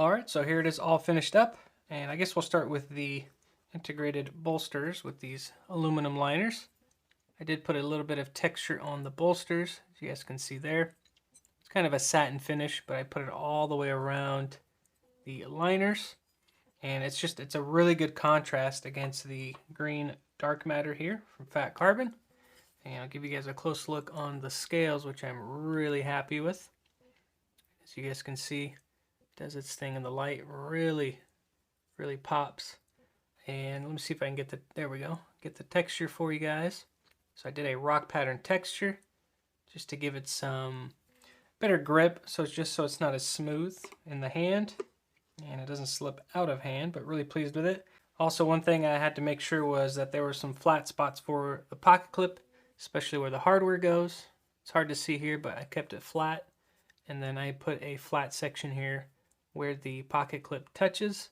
Alright, so here it is all finished up, and I guess we'll start with the integrated bolsters with these aluminum liners. I did put a little bit of texture on the bolsters, as you guys can see there. It's kind of a satin finish, but I put it all the way around the liners, and it's a really good contrast against the green dark matter here from Fat Carbon. And I'll give you guys a close look on the scales, which I'm really happy with. As you guys can see, does its thing in the light, really pops. And let me see if I can get there we go, get the texture for you guys. So I did a rock pattern texture just to give it some better grip, so it's not as smooth in the hand and it doesn't slip out of hand, but really pleased with it. Also, one thing I had to make sure was that there were some flat spots for the pocket clip, especially where the hardware goes. It's hard to see here, but I kept it flat, and then I put a flat section here where the pocket clip touches.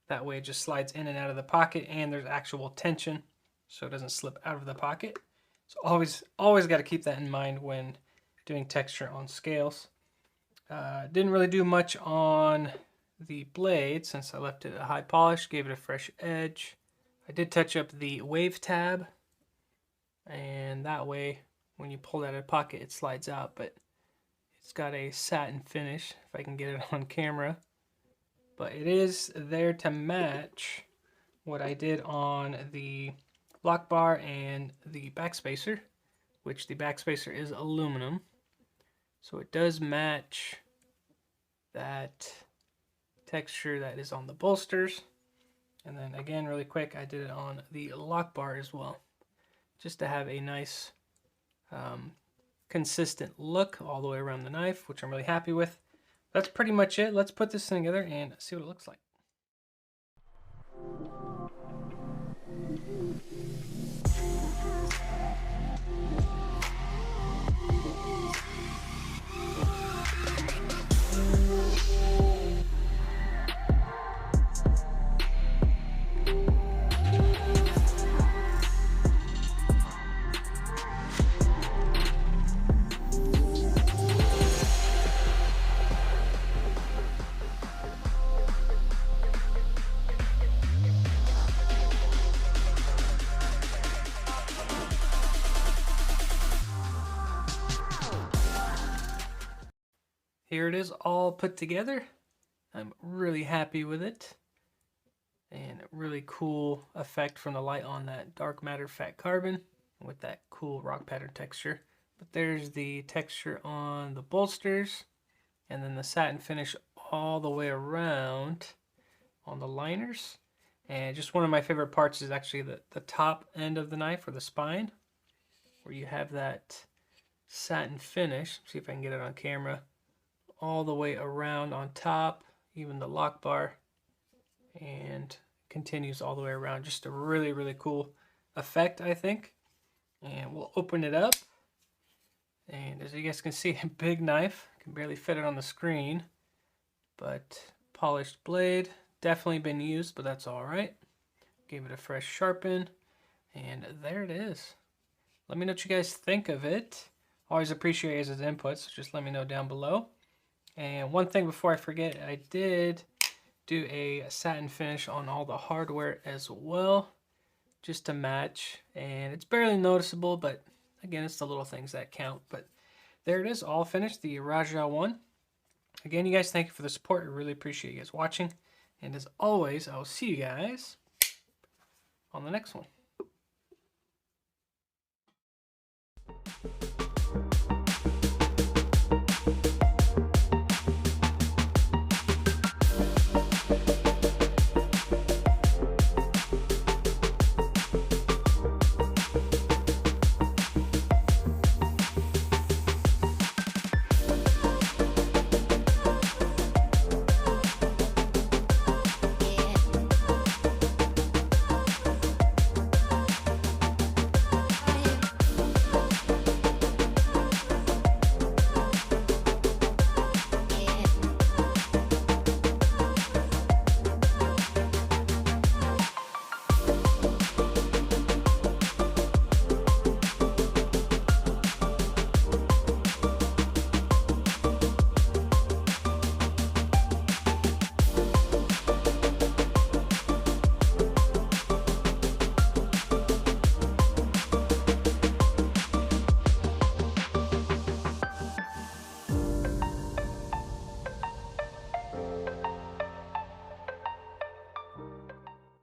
That way it just slides in and out of the pocket, and there's actual tension so it doesn't slip out of the pocket. So always got to keep that in mind when doing texture on scales. Didn't really do much on the blade since I left it a high polish, gave it a fresh edge. I did touch up the wave tab, and that way when you pull that out of the pocket it slides out, but it's got a satin finish if I can get it on camera. But it is there to match what I did on the lock bar and the backspacer, which the backspacer is aluminum. So it does match that texture that is on the bolsters. And then again, really quick, I did it on the lock bar as well, just to have a nice consistent look all the way around the knife, which I'm really happy with. That's pretty much it. Let's put this thing together and see what it looks like. Here it is all put together. I'm really happy with it. And a really cool effect from the light on that dark matter Fat Carbon with that cool rock pattern texture. But there's the texture on the bolsters, and then the satin finish all the way around on the liners. And just one of my favorite parts is actually the top end of the knife, or the spine, where you have that satin finish. See if I can get it on camera. All the way around on top, even the lock bar, and continues all the way around. Just a really cool effect, I think. And we'll open it up, and as you guys can see, a big knife. Can barely fit it on the screen, but polished blade, definitely been used, but that's all right. Gave it a fresh sharpen, and there it is. Let me know what you guys think of it. Always appreciate your inputs, so just let me know down below. And one thing before I forget, I did do a satin finish on all the hardware as well, just to match. And it's barely noticeable, but again, it's the little things that count. But there it is, all finished, the Rajah 1. Again, you guys, thank you for the support. I really appreciate you guys watching. And as always, I'll see you guys on the next one.